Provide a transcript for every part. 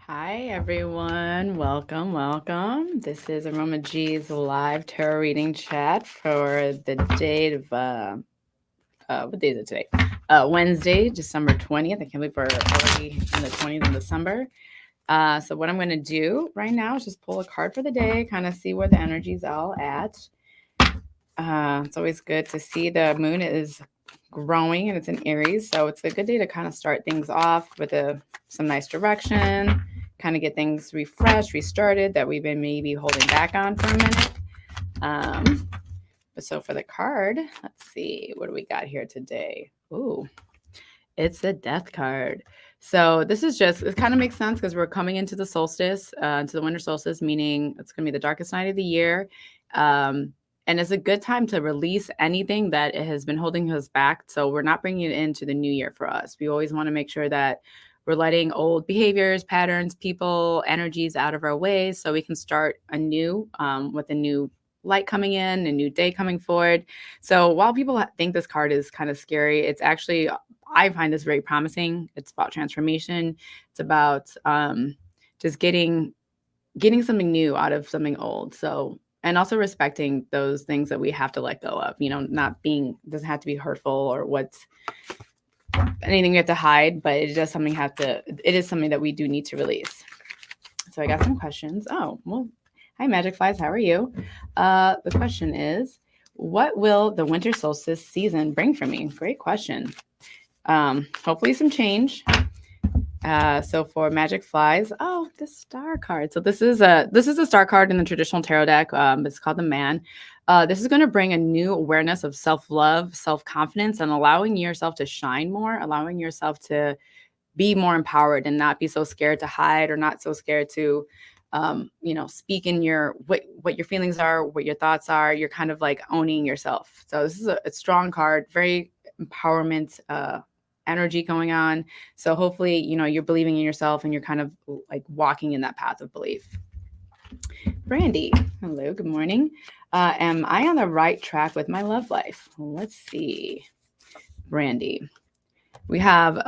Hi, everyone. Welcome. This is aromaG's live tarot reading chat for the date of, what day is it today? Wednesday, December 20th. I can't believe we're already in the 20th of December. So what I'm going to do right now is just pull a card for the day, kind of see where the energy's all at. It's always good to see the moon is growing and it's in Aries. So it's a good day to kind of start things off with some nice direction, kind of get things refreshed, restarted that we've been maybe holding back on for a minute. But so for the card, let's see, what do we got here today? Ooh, it's the Death card. So this is just, it kind of makes sense because we're coming into the solstice, into the winter solstice, meaning it's going to be the darkest night of the year. And it's a good time to release anything that has been holding us back. So we're not bringing it into the new year for us. We always want to make sure that we're letting old behaviors, patterns, people, energies out of our way so we can start anew with a new light coming in, a new day coming forward. So while people think this card is kind of scary, it's actually, I find this very promising. It's about transformation. It's about just getting something new out of something old. So, and also respecting those things that we have to let go of, not being, doesn't have to be hurtful or what's anything we have to hide, but it is something that we do need to release. So I got some questions. Oh, well, hi Magic Flies, how are you? The question is, what will the winter solstice season bring for me? Great question. Hopefully some change. So for Magic Flies, the star card. So this is a star card in the traditional tarot deck. It's called the Man. This is going to bring a new awareness of self-love, self-confidence, and allowing yourself to shine more, allowing yourself to be more empowered and not be so scared to hide or not so scared to, speak in what your feelings are, what your thoughts are. You're kind of like owning yourself. So this is a strong card, very empowerment, energy going on. So hopefully, you're believing in yourself and you're kind of like walking in that path of belief. Brandy, hello, good morning. Am I on the right track with my love life? Let's see. Brandy, we have,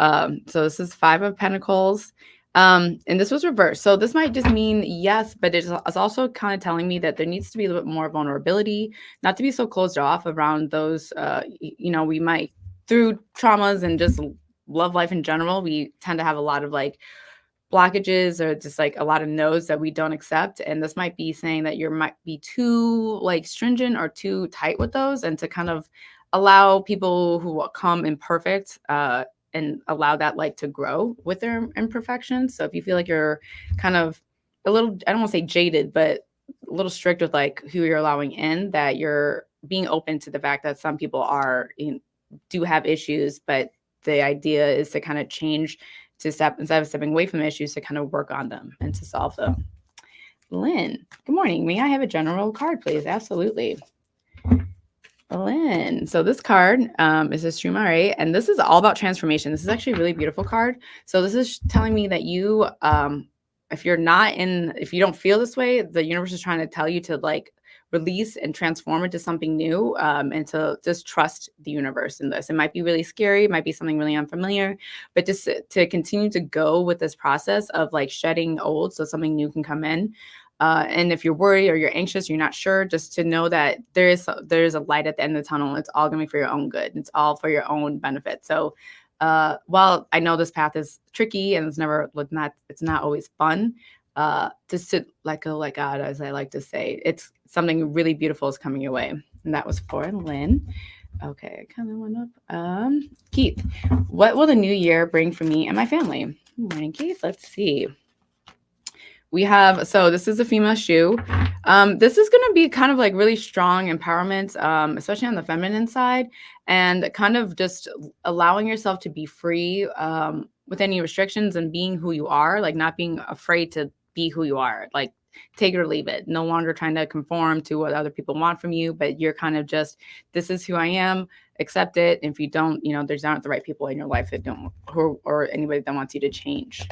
so this is 5 of Pentacles. And this was reversed. So this might just mean yes, but it's also kind of telling me that there needs to be a little bit more vulnerability, not to be so closed off around those, we might, through traumas and just love life in general, we tend to have a lot of like blockages or just like a lot of no's that we don't accept. And this might be saying that you might be too like stringent or too tight with those, and to kind of allow people who come imperfect, and allow that light to grow with their imperfections. So if you feel like you're kind of a little, I don't want to say jaded, but a little strict with like who you're allowing in, that you're being open to the fact that some people do have issues, but the idea is to kind of change, to step, instead of stepping away from issues, to kind of work on them and to solve them. Lynn, good morning. May I have a general card, please? Absolutely. Lynn. So this card is a Strumare, and this is all about transformation. This is actually a really beautiful card. So this is telling me that you, if you don't feel this way, the universe is trying to tell you to like release and transform into something new, and to just trust the universe in this. It might be really scary, it might be something really unfamiliar, but just to continue to go with this process of like shedding old so something new can come in. And if you're worried or you're anxious, you're not sure, just to know that there is a light at the end of the tunnel. It's all going to be for your own good. It's all for your own benefit. So while I know this path is tricky and it's not always fun, just to let go, let God, as I like to say, it's something really beautiful is coming your way. And that was for Lynn. Okay, I kind of went up. Keith, what will the new year bring for me and my family? Good morning, Keith. Let's see. We have, so this is a female shoe. This is going to be kind of like really strong empowerment, especially on the feminine side, and kind of just allowing yourself to be free with any restrictions and being who you are, like not being afraid to be who you are, like take it or leave it. No longer trying to conform to what other people want from you, but you're kind of just, this is who I am, accept it. If you don't, there's not the right people in your life that don't, or anybody that wants you to change.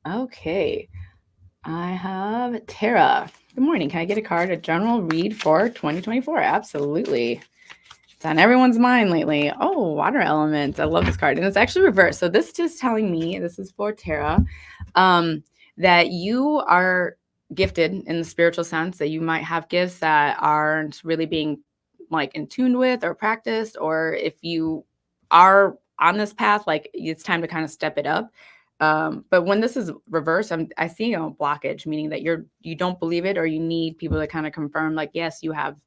Okay, I have Tara. Good morning. Can I get a general read for 2024? Absolutely. It's on everyone's mind lately. Oh, water element. I love this card. And it's actually reversed. So this is just telling me, this is for Tara, that you are gifted in the spiritual sense, that you might have gifts that aren't really being like in tune with or practiced, or if you are on this path, like it's time to kind of step it up. But when this is reversed, I see a blockage, meaning that you don't believe it, or you need people to kind of confirm, like, yes, you have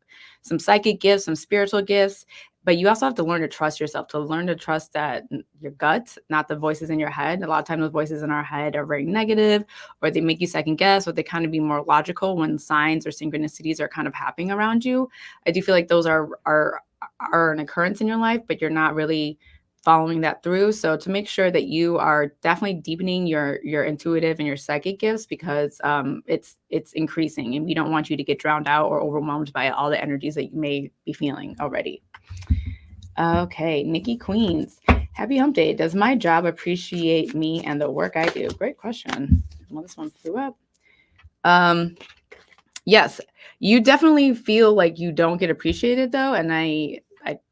some psychic gifts, some spiritual gifts, but you also have to learn to trust yourself, to learn to trust that your gut, not the voices in your head. A lot of times those voices in our head are very negative, or they make you second guess, or they kind of be more logical when signs or synchronicities are kind of happening around you. I do feel like those are an occurrence in your life, but you're not really following that through. So to make sure that you are definitely deepening your intuitive and your psychic gifts, because it's increasing, and we don't want you to get drowned out or overwhelmed by all the energies that you may be feeling already. Okay, Nikki Queens. Happy hump day. Does my job appreciate me and the work I do? Great question. Well, this one flew up. Yes, you definitely feel like you don't get appreciated though. And I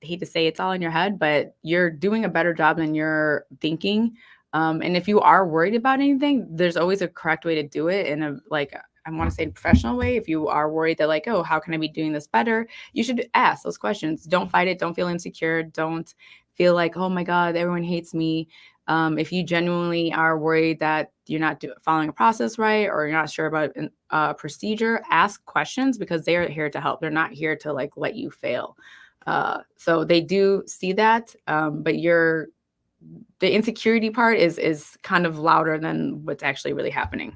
hate to say it's all in your head, but you're doing a better job than you're thinking. And if you are worried about anything, there's always a correct way to do it in a, like, I want to say, professional way. If you are worried that, like, oh, how can I be doing this better? You should ask those questions. Don't fight it. Don't feel insecure. Don't feel like, oh my God, everyone hates me. If you genuinely are worried that you're not following a process right, or you're not sure about a procedure, ask questions, because they are here to help. They're not here to like let you fail. So they do see that, but the insecurity part is kind of louder than what's actually really happening.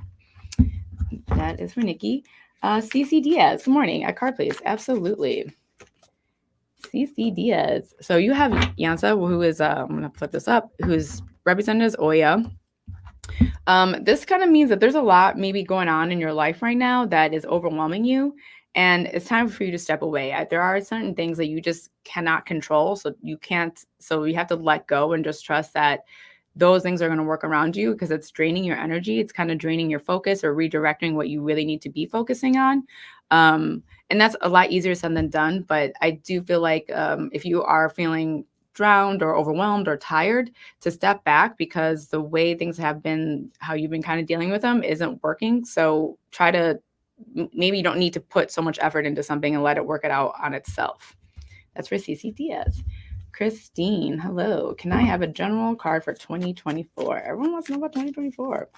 That is for Nikki. CC Diaz, good morning. A card, please. Absolutely. CC Diaz. So you have Yansa, who is, I'm going to flip this up, who's represented as Oya. This kind of means that there's a lot maybe going on in your life right now that is overwhelming you, and it's time for you to step away. There are certain things that you just cannot control, so you have to let go and just trust that those things are going to work around you, because it's draining your energy. It's kind of draining your focus, or redirecting what you really need to be focusing on. And that's a lot easier said than done. But I do feel like if you are feeling drowned or overwhelmed or tired, to step back, because the way things have been, how you've been kind of dealing with them, isn't working. So maybe you don't need to put so much effort into something, and let it work it out on itself. That's for CC Diaz. Christine, hello. Can I have a general card for 2024? Everyone wants to know about 2024.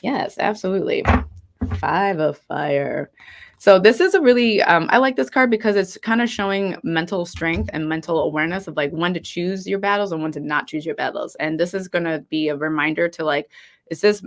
Yes, absolutely. 5 of Fire. So this is a really, I like this card because it's kind of showing mental strength and mental awareness of like when to choose your battles and when to not choose your battles. And this is going to be a reminder to, like, is this,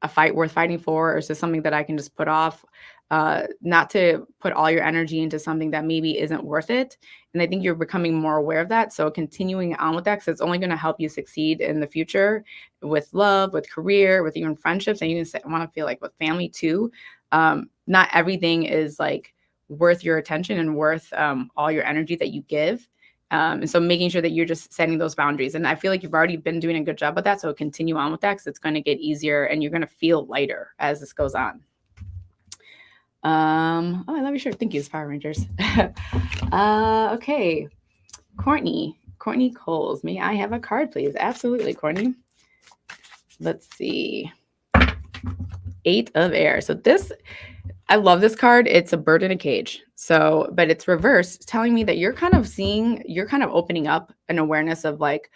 a fight worth fighting for, or is this something that I can just put off? Not to put all your energy into something that maybe isn't worth it. And I think you're becoming more aware of that. So continuing on with that, because it's only going to help you succeed in the future with love, with career, with even friendships. And you want to feel like with family too. Not everything is like worth your attention and worth all your energy that you give. And so making sure that you're just setting those boundaries. And I feel like you've already been doing a good job with that. So continue on with that, because it's going to get easier and you're going to feel lighter as this goes on. I love your shirt. Thank you, Power Rangers. Okay. Courtney Coles. May I have a card, please? Absolutely, Courtney. Let's see. 8 of Air. So I love this card. It's a bird in a cage. So, but it's reversed, telling me that you're kind of opening up an awareness of, like,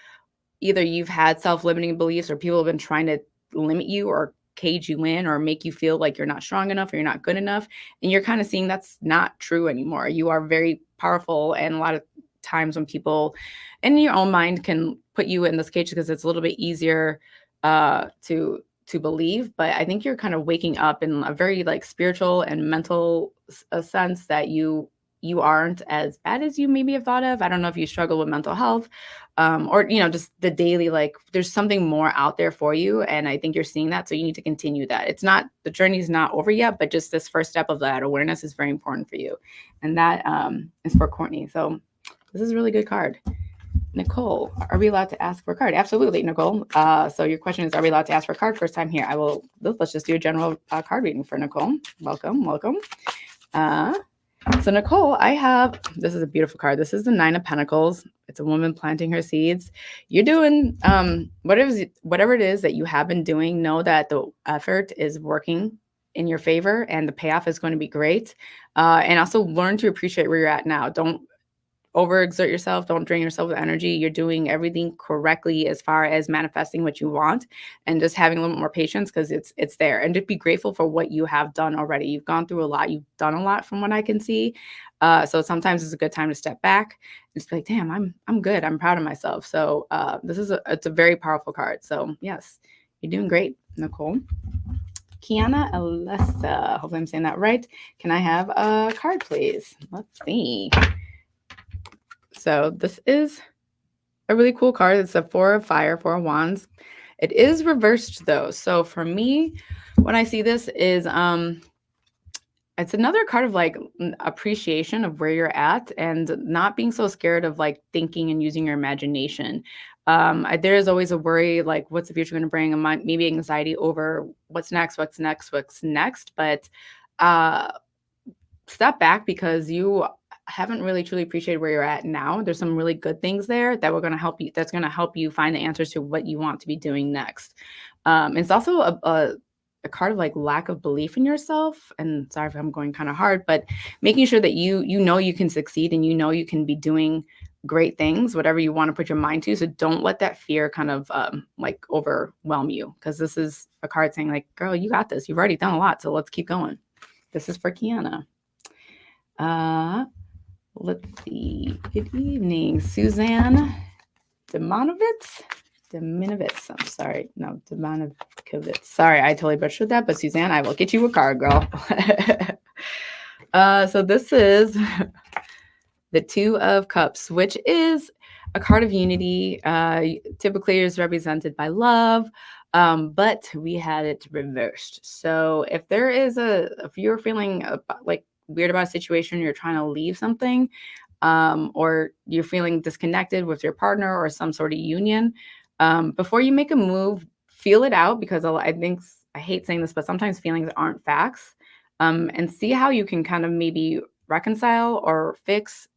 either you've had self-limiting beliefs, or people have been trying to limit you or cage you in, or make you feel like you're not strong enough or you're not good enough. And you're kind of seeing that's not true anymore. You are very powerful. And a lot of times when people in your own mind can put you in this cage, because it's a little bit easier to believe. But I think you're kind of waking up in a very like spiritual and mental sense, that you aren't as bad as you maybe have thought of. I don't know if you struggle with mental health, or, just the daily, like, there's something more out there for you. And I think you're seeing that. So you need to continue that. The journey is not over yet, but just this first step of that awareness is very important for you. And that is for Courtney. So this is a really good card. Nicole, are we allowed to ask for a card? Absolutely, Nicole. So your question is, are we allowed to ask for a card? First time here. Let's just do a general card reading for Nicole. Welcome. So Nicole, this is a beautiful card. This is the Nine of Pentacles. It's a woman planting her seeds. You're doing whatever it is that you have been doing. Know that the effort is working in your favor, and the payoff is going to be great. And also learn to appreciate where you're at now. Don't overexert yourself. Don't drain yourself with energy. You're doing everything correctly as far as manifesting what you want, and just having a little bit more patience because it's there. And just be grateful for what you have done already. You've gone through a lot. You've done a lot from what I can see. So sometimes it's a good time to step back and just be like, damn, I'm good. I'm proud of myself. So it's a very powerful card. So yes, you're doing great, Nicole. Kiana Alessa, hopefully I'm saying that right. Can I have a card, please? Let's see. So this is a really cool card. It's a Four of Fire, Four of Wands. It is reversed though. So for me, when I see this is it's another card of like appreciation of where you're at and not being so scared of like thinking and using your imagination. There is always a worry like what's the future going to bring, and maybe anxiety over what's next. But step back because you haven't really truly appreciated where you're at now. There's some really good things there that that's going to help you find the answers to what you want to be doing next. It's also a card of like lack of belief in yourself. And sorry if I'm going kind of hard, but making sure that you know you can succeed and you know you can be doing great things, whatever you want to put your mind to. So don't let that fear kind of like overwhelm you, because this is a card saying like, girl, you got this. You've already done a lot. So let's keep going. This is for Kiana. Let's see. Good evening, Suzanne Deminovitz. I'm sorry. No, Deminovitz. Sorry, I totally butchered that. But Suzanne, I will get you a card, girl. So this is the Two of Cups, which is a card of unity. Typically is represented by love, but we had it reversed. So if there is if you're feeling like weird about a situation, you're trying to leave something, or you're feeling disconnected with your partner or some sort of union, before you make a move, feel it out, because I hate saying this, but sometimes feelings aren't facts, and see how you can kind of maybe reconcile or fix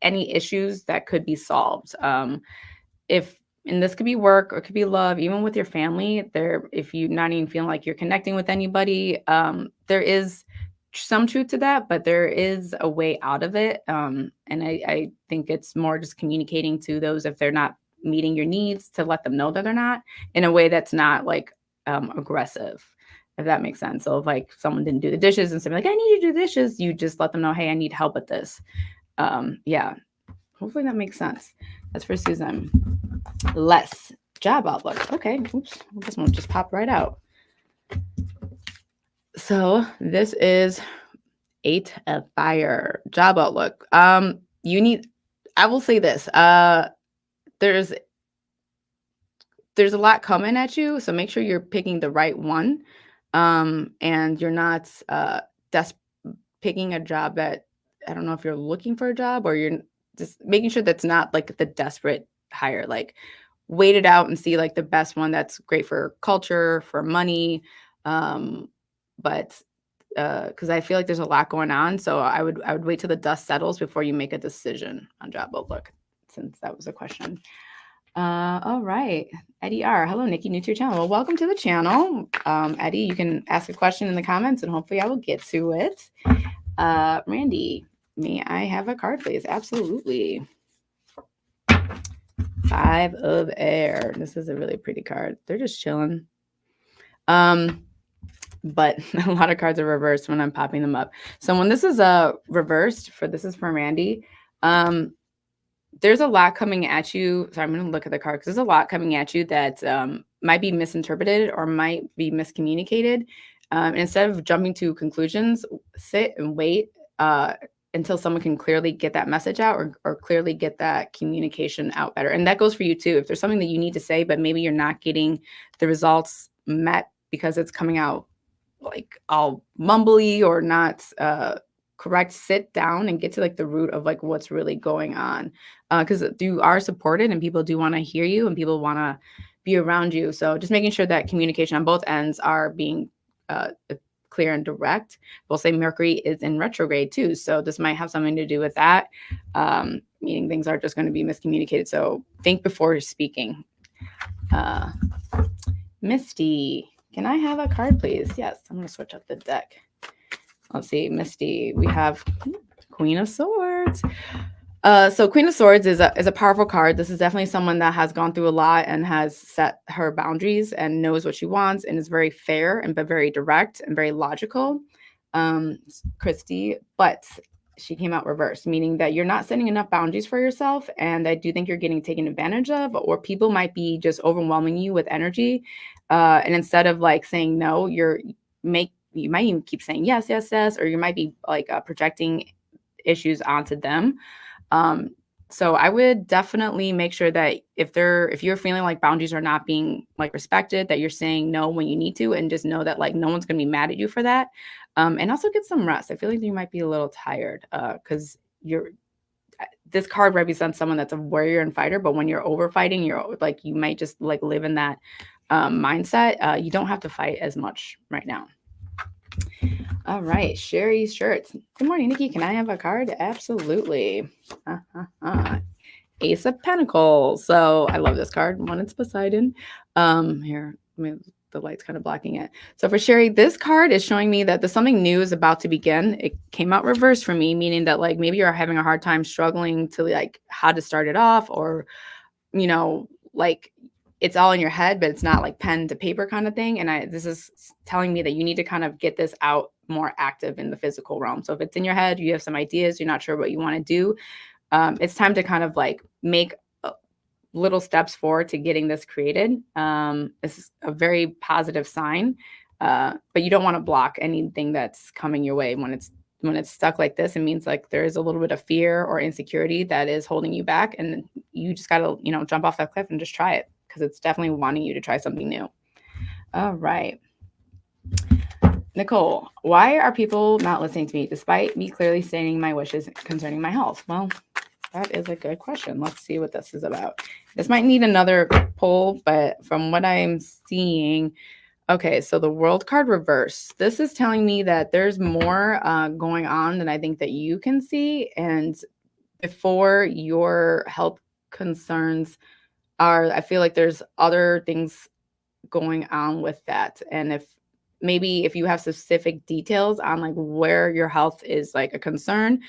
any issues that could be solved. And this could be work or it could be love, even with your family. If you're not even feeling like you're connecting with anybody, there is some truth to that, but there is a way out of it. And I think it's more just communicating to those if they're not meeting your needs, to let them know that they're not, in a way that's not like aggressive, if that makes sense. So if like someone didn't do the dishes and something like, I need you to do the dishes, you just let them know, hey, I need help with this. Yeah, hopefully that makes sense. That's for Susan. Less job outlook. Okay, oops, this one just popped right out. So this is Eight of Fire, job outlook. I will say this, there's a lot coming at you, so make sure you're picking the right one, and you're not picking a job that, I don't know if you're looking for a job or you're just making sure that's not like the desperate hire. Like wait it out and see like the best one that's great for culture, for money. But because I feel like there's a lot going on, so I would wait till the dust settles before you make a decision on job outlook, since that was a question. All right, Eddie R. Hello, Nikki, new to your channel. Well, welcome to the channel. Eddie, you can ask a question in the comments and hopefully I will get to it. Randy, may I have a card, please? Absolutely. Five of Air. This is a really pretty card. They're just chilling. But a lot of cards are reversed when I'm popping them up. So when this is reversed, this is from Randy, there's a lot coming at you. So I'm going to look at the card because there's a lot coming at you that might be misinterpreted or might be miscommunicated. Instead of jumping to conclusions, sit and wait until someone can clearly get that message out, or clearly get that communication out better. And that goes for you too. If there's something that you need to say, but maybe you're not getting the results met because it's coming out like all mumbly or not correct, sit down and get to like the root of like what's really going on, because you are supported and people do want to hear you and people want to be around you. So just making sure that communication on both ends are being clear and direct. We'll say Mercury is in retrograde too. So this might have something to do with that, meaning things are just going to be miscommunicated. So think before speaking. Misty, can I have a card, please? Yes, I'm going to switch up the deck. Let's see, Misty, we have Queen of Swords. So Queen of Swords is a powerful card. This is definitely someone that has gone through a lot and has set her boundaries and knows what she wants and is very fair and but very direct and very logical. Christy, but she came out reversed, meaning that you're not setting enough boundaries for yourself. And I do think you're getting taken advantage of, or people might be just overwhelming you with energy. And instead of like saying no, you might even keep saying yes, yes, yes, or you might be like projecting issues onto them. So I would definitely make sure that if you're feeling like boundaries are not being like respected, that you're saying no when you need to, and just know that like no one's going to be mad at you for that. And also get some rest. I feel like you might be a little tired because this card represents someone that's a warrior and fighter, but when you're over fighting, you're like, you might just like live in that mindset. You don't have to fight as much right now. All right, Sherry Shirts. Good morning, Nikki. Can I have a card? Absolutely. Ace of Pentacles. So I love this card. One, it's Poseidon. Here, the light's kind of blocking it. So for Sherry, this card is showing me that there's something new is about to begin. It came out reversed for me, meaning that like maybe you're having a hard time struggling to like how to start it off, or like it's all in your head, but it's not like pen to paper kind of thing. And this is telling me that you need to kind of get this out more active in the physical realm. So if it's in your head, you have some ideas, you're not sure what you want to do. It's time to kind of like make little steps forward to getting this created. This is a very positive sign, but you don't want to block anything that's coming your way. When it's stuck like this, it means like there is a little bit of fear or insecurity that is holding you back, and you just got to, jump off that cliff and just try it, because it's definitely wanting you to try something new. All right. Nicole, why are people not listening to me despite me clearly stating my wishes concerning my health? Well, that is a good question. Let's see what this is about. This might need another poll, but from what I'm seeing, okay, so the World card reverse. This is telling me that there's more going on than I think that you can see. And before your health concerns I feel like there's other things going on with that. And if you have specific details on like where your health is like a concern,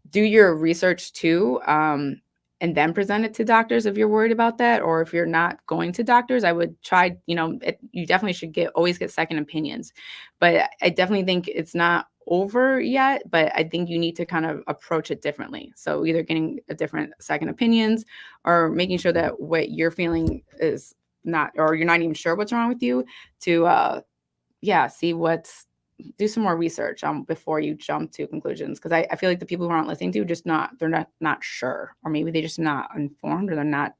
do your research too, and then present it to doctors if you're worried about that. Or if you're not going to doctors, I would try, you definitely should always get second opinions. But I definitely think it's not over yet, but I think you need to kind of approach it differently. So either getting a different second opinions, or making sure that what you're feeling is not, or you're not even sure what's wrong with you, to do some more research before you jump to conclusions. Because I feel like the people who aren't listening to they're not sure, or maybe they're just not informed, or they're not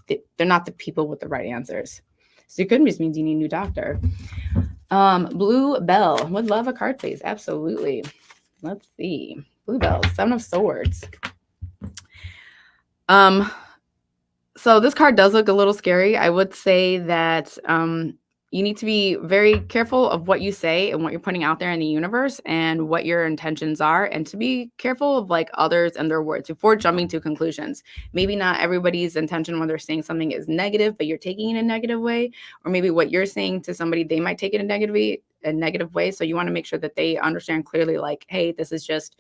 the people with the right answers. So it could just mean you need a new doctor. Blue Bell would love a card, please. Absolutely. Let's see. Blue Bell, Seven of Swords. So this card does look a little scary. I would say that you need to be very careful of what you say and what you're putting out there in the universe, and what your intentions are, and to be careful of like others and their words before jumping to conclusions. Maybe not everybody's intention when they're saying something is negative, but you're taking it in a negative way, or maybe what you're saying to somebody, they might take it in a negative way. So you want to make sure that they understand clearly, like, hey, this is just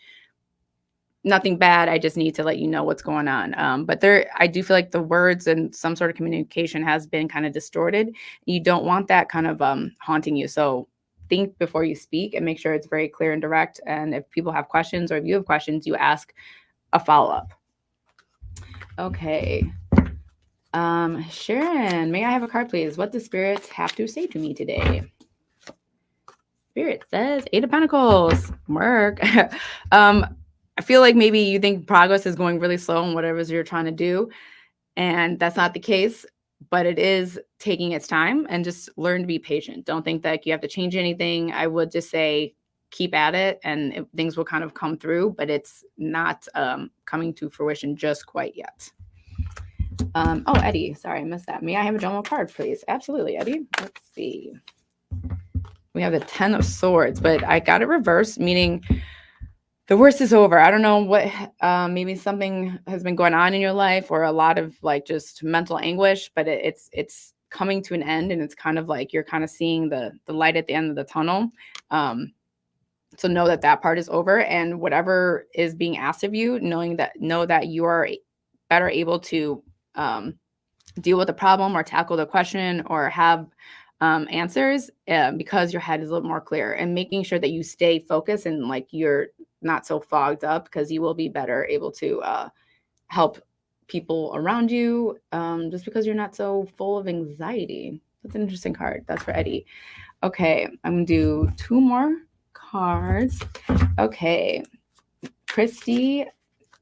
nothing bad. I just need to let you know what's going on. But I do feel like the words and some sort of communication has been kind of distorted. You don't want that kind of haunting you. So think before you speak, and make sure it's very clear and direct. And if people have questions, or if you have questions, you ask a follow-up. Okay. Sharon, may I have a card, please? What does Spirit have to say to me today? Spirit says Eight of Pentacles. Work. I feel like maybe you think progress is going really slow in whatever you're trying to do, and that's not the case, but it is taking its time, and just learn to be patient. Don't think that you have to change anything. I would just say keep at it, and things will kind of come through, but it's not coming to fruition just quite yet. Oh, Eddie, sorry, I missed that. May I have a general card, please? Absolutely, Eddie. Let's see. We have the 10 of Swords, but I got it reversed, meaning the worst is over. I don't know what, maybe something has been going on in your life or a lot of like just mental anguish, but it's coming to an end, and it's kind of like you're kind of seeing the light at the end of the tunnel. So know that that part is over, and whatever is being asked of you, know that you are better able to deal with the problem or tackle the question or have answers because your head is a little more clear, and making sure that you stay focused and like you're not so fogged up, because you will be better able to help people around you just because you're not so full of anxiety. That's an interesting card. That's for Eddie. Okay, I'm gonna do 2 more cards. Okay, Christy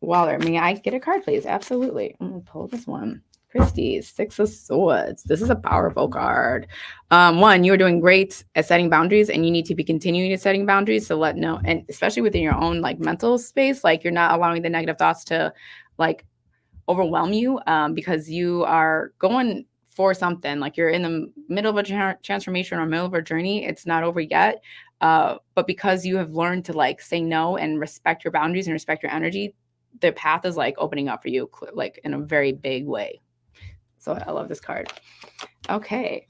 Waller, may I get a card, please? Absolutely. I'm gonna pull this one. Christy, 6 of Swords. This is a powerful card. One, you are doing great at setting boundaries, and you need to be continuing to setting boundaries to let know, and especially within your own like mental space, like you're not allowing the negative thoughts to like overwhelm you, because you are going for something. Like you're in the middle of a transformation or middle of a journey. It's not over yet. But because you have learned to like say no and respect your boundaries and respect your energy, the path is like opening up for you like in a very big way. So I love this card. Okay.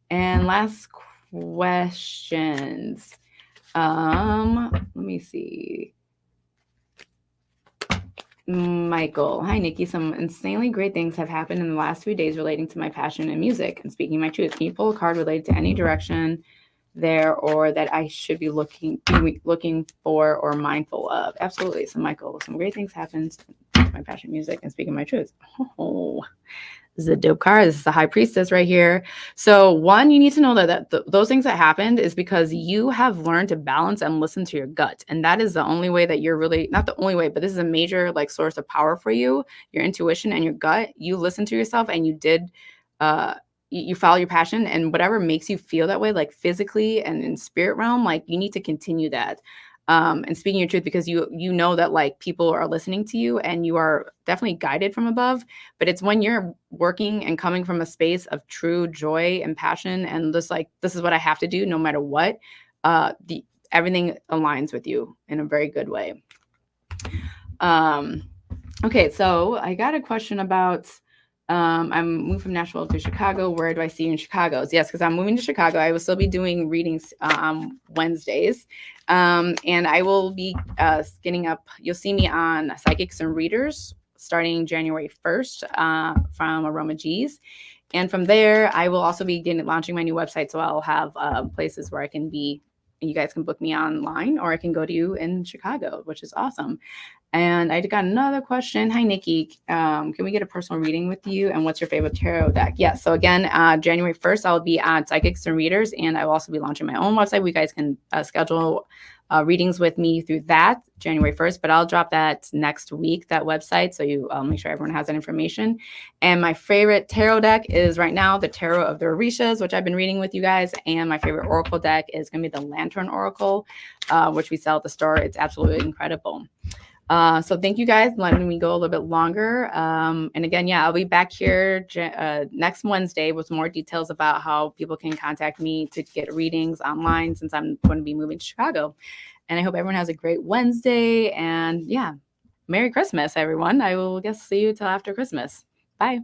And last questions. Let me see. Michael, hi Nikki. Some insanely great things have happened in the last few days relating to my passion in music and speaking my truth. Can you pull a card related to any direction there, or that I should be looking for or mindful of? Absolutely. So Michael, some great things happened to my passion, music, and speaking my truth. Oh, this is a dope card. This is the High Priestess right here. So one, you need to know that those things that happened is because you have learned to balance and listen to your gut. And that is the only way that you're really, not the only way, but this is a major like source of power for you, your intuition and your gut. You listen to yourself, and you did, you follow your passion, and whatever makes you feel that way, like physically and in spirit realm, like you need to continue that. And speaking your truth, because you know that like people are listening to you, and you are definitely guided from above. But it's when you're working and coming from a space of true joy and passion, and just like, this is what I have to do no matter what, everything aligns with you in a very good way. Okay, so I got a question about, I'm moving from Nashville to Chicago. Where do I see you in Chicago? Yes, because I'm moving to Chicago. I will still be doing readings on Wednesdays. And I will be skinning up. You'll see me on Psychics and Readers starting January 1st from aromaG's. And from there, I will also be launching my new website. So I'll have places where I can be. You guys can book me online, or I can go to you in Chicago, which is awesome. And I got another question. Hi, Nikki. Can we get a personal reading with you? And what's your favorite tarot deck? Yes. Yeah, so again, January 1st, I'll be on Psychics and Readers, and I will also be launching my own website. You guys can schedule readings with me through that January 1st, but I'll drop that next week, that website. So I'll make sure everyone has that information. And my favorite tarot deck is right now the Tarot of the Orishas, which I've been reading with you guys. And my favorite Oracle deck is going to be the Lantern Oracle, which we sell at the store. It's absolutely incredible. So thank you guys for letting me go a little bit longer. And again, yeah, I'll be back here next Wednesday with more details about how people can contact me to get readings online, since I'm going to be moving to Chicago. And I hope everyone has a great Wednesday. And yeah, Merry Christmas, everyone. I will see you till after Christmas. Bye.